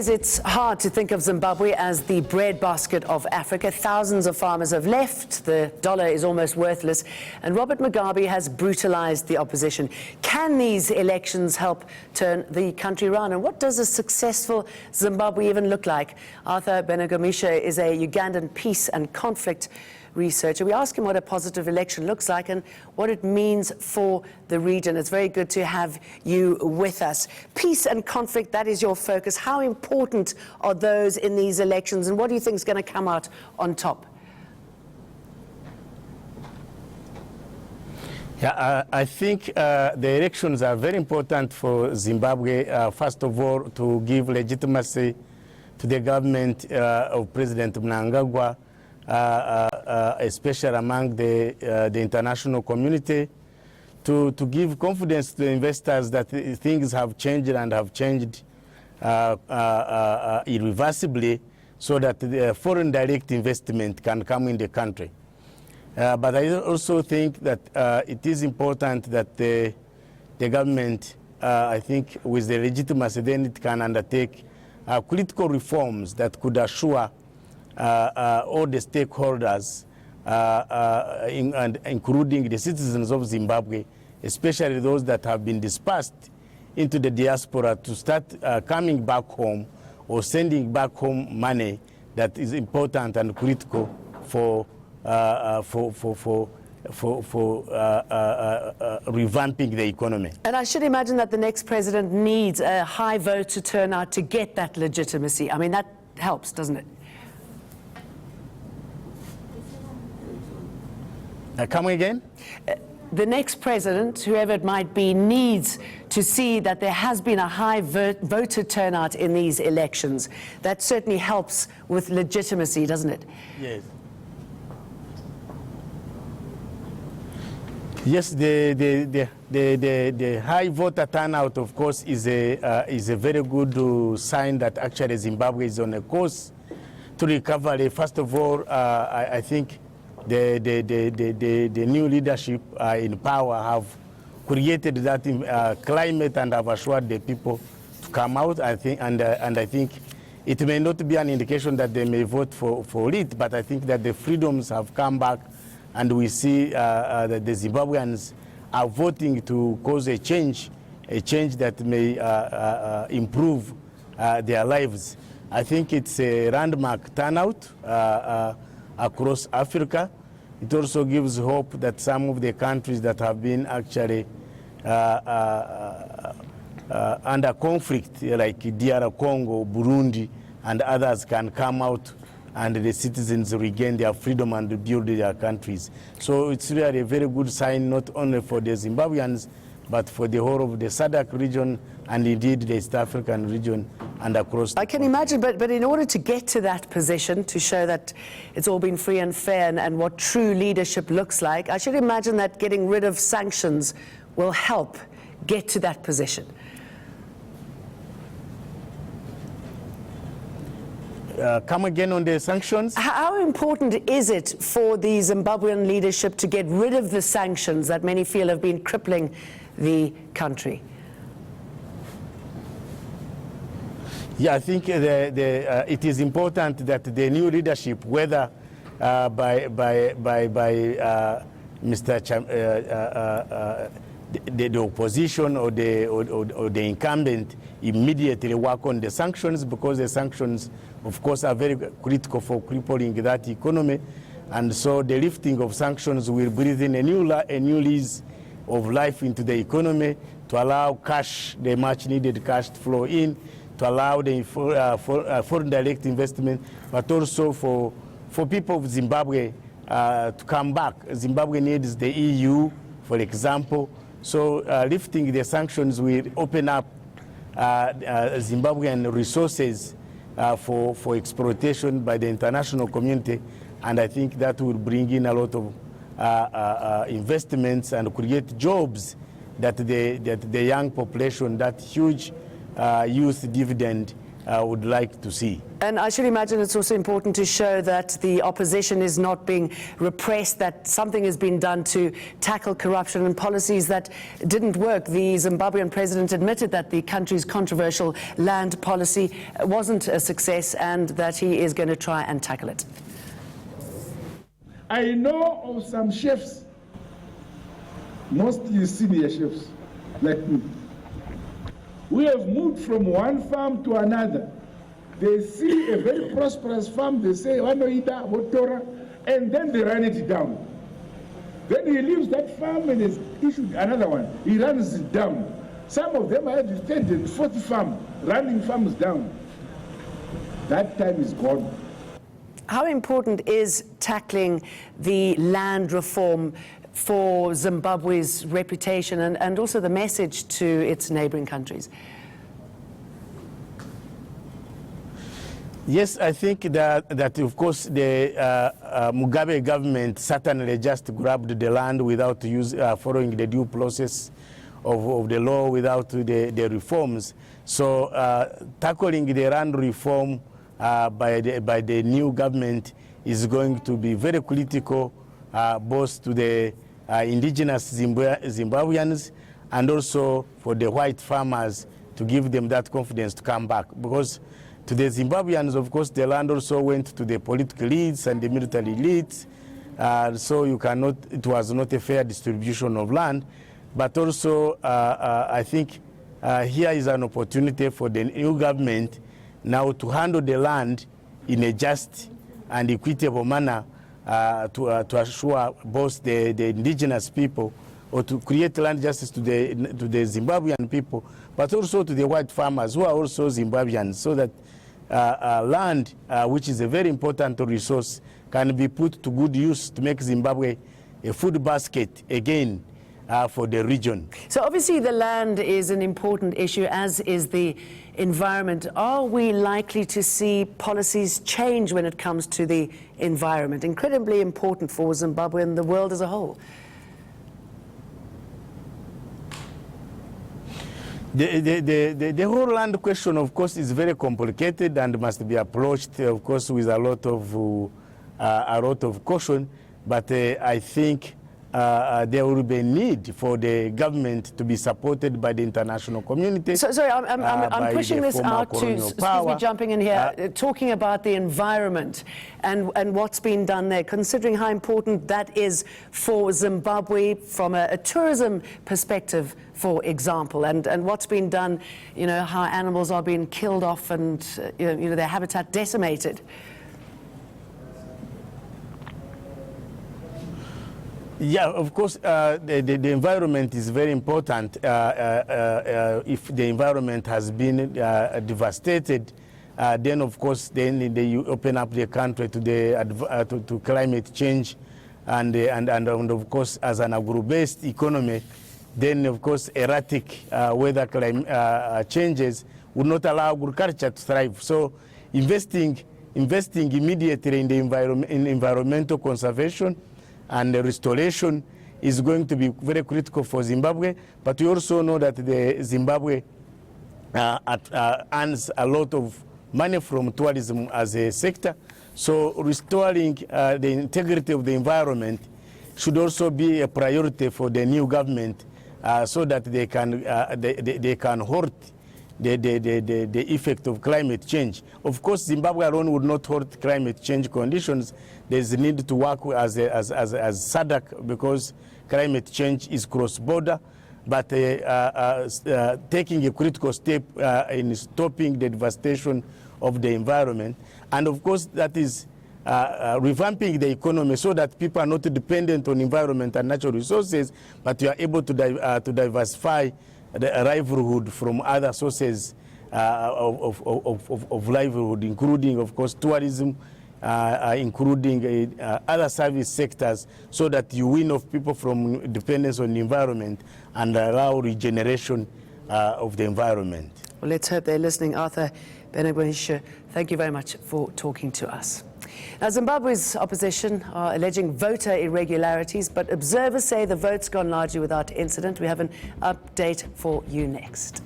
It's hard to think of Zimbabwe as the breadbasket of Africa. Thousands of farmers have left. The dollar is almost worthless. And Robert Mugabe has brutalized the opposition. Can these elections help turn the country around? And what does a successful Zimbabwe even look like? Arthur Benegamisha is a Ugandan peace and conflict researcher. We ask him what a positive election looks like and what it means for the region. It's very good to have you with us. Peace and conflict, that is your focus. How important are those in these elections, and what do you think is going to come out on top? Yeah, I think the elections are very important for Zimbabwe, first of all, to give legitimacy to the government of President Mnangagwa, especially among the international community, to give confidence to the investors that things have changed and have changed irreversibly, so that the foreign direct investment can come in the country. But I also think that it is important that the government, I think with the legitimacy, then it can undertake critical reforms that could assure all the stakeholders, including the citizens of Zimbabwe, especially those that have been dispersed into the diaspora, to start coming back home or sending back home money that is important and critical for revamping the economy. And I should imagine that the next president needs a high voter turnout to get that legitimacy. I mean, that helps, doesn't it? Come again? The next president, whoever it might be, needs to see that there has been a high voter turnout in these elections. That certainly helps with legitimacy, doesn't it? Yes. Yes, the high voter turnout, of course, is a very good sign that actually Zimbabwe is on a course to recovery. First of all, I think the new leadership in power have created that climate and have assured the people to come out. I think, and I think it may not be an indication that they may vote for it, but I think that the freedoms have come back, and we see that the Zimbabweans are voting to cause a change that may improve their lives. I think it's a landmark turnout across Africa. It also gives hope that some of the countries that have been actually under conflict, like DR Congo, Burundi, and others, can come out and the citizens regain their freedom and build their countries. So it's really a very good sign, not only for the Zimbabweans, but for the whole of the SADC region and indeed the East African region and across. I can imagine, but in order to get to that position, to show that it's all been free and fair and what true leadership looks like, I should imagine that getting rid of sanctions will help get to that position. Come again on the sanctions? How important is it for the Zimbabwean leadership to get rid of the sanctions that many feel have been crippling the country? Yeah, I think it is important that the new leadership, whether by the opposition or the incumbent, immediately work on the sanctions, because the sanctions, of course, are very critical for crippling that economy. And so the lifting of sanctions will breathe in a new lease of life into the economy, to allow cash, the much needed cash, to flow in, to allow the foreign direct investment, but also for people of Zimbabwe to come back. Zimbabwe needs the EU, for example. So lifting the sanctions will open up Zimbabwean resources for exploitation by the international community, and I think that will bring in a lot of investments and create jobs that the young population, that huge youth dividend would like to see. And I should imagine it's also important to show that the opposition is not being repressed, that something has been done to tackle corruption and policies that didn't work. The Zimbabwean president admitted that the country's controversial land policy wasn't a success and that he is going to try and tackle it. I know of some chefs, mostly senior chefs like me. We have moved from one farm to another. They see a very prosperous farm, they say, Wanoida, Wotora, and then they run it down. Then he leaves that farm and has issued another one. He runs it down. Some of them have 30 and 40 farms, running farms down. That time is gone. How important is tackling the land reform for Zimbabwe's reputation and also the message to its neighboring countries? Yes, I think that of course the Mugabe government certainly just grabbed the land without following the due process of the law, without the reforms. So tackling the land reform by the new government is going to be very critical, both to the indigenous Zimbabweans and also for the white farmers, to give them that confidence to come back. Because to the Zimbabweans, of course, the land also went to the political elites and the military elites, so it was not a fair distribution of land. But also, I think here is an opportunity for the new government now to handle the land in a just and equitable manner, to assure both the indigenous people, or to create land justice to the Zimbabwean people, but also to the white farmers who are also Zimbabweans, so that land, which is a very important resource, can be put to good use to make Zimbabwe a food basket again for the region. So obviously the land is an important issue, as is the environment. Are we likely to see policies change when it comes to the environment? Incredibly important for Zimbabwe and the world as a whole. The whole land question, of course, is very complicated and must be approached, of course, with a lot of caution. But I think there will be a need for the government to be supported by the international community. Sorry, I'm pushing this out to, excuse me, jumping in here, talking about the environment and what's been done there, considering how important that is for Zimbabwe from a tourism perspective, for example, and what's been done, you know, how animals are being killed off and, you know, their habitat decimated. Yeah, of course, the environment is very important. If the environment has been devastated, then of course, then you open up the country to to climate change, and of course, as an agro-based economy, then of course, erratic weather changes would not allow agriculture to thrive. So, investing immediately in the environmental conservation and the restoration is going to be very critical for Zimbabwe. But we also know that the Zimbabwe earns a lot of money from tourism as a sector. So restoring the integrity of the environment should also be a priority for the new government, so that they can halt the effect of climate change. Of course, Zimbabwe alone would not halt climate change conditions. There's a need to work as SADC, because climate change is cross-border, but taking a critical step in stopping the devastation of the environment. And of course, that is revamping the economy so that people are not dependent on environment and natural resources, but you are able to diversify the livelihood from other sources of livelihood, including, of course, tourism, including other service sectors, so that you wean off people from dependence on the environment and allow regeneration of the environment. Well, let's hope they're listening. Arthur Benegwanisha, thank you very much for talking to us. Now, Zimbabwe's opposition are alleging voter irregularities, but observers say the vote's gone largely without incident. We have an update for you next.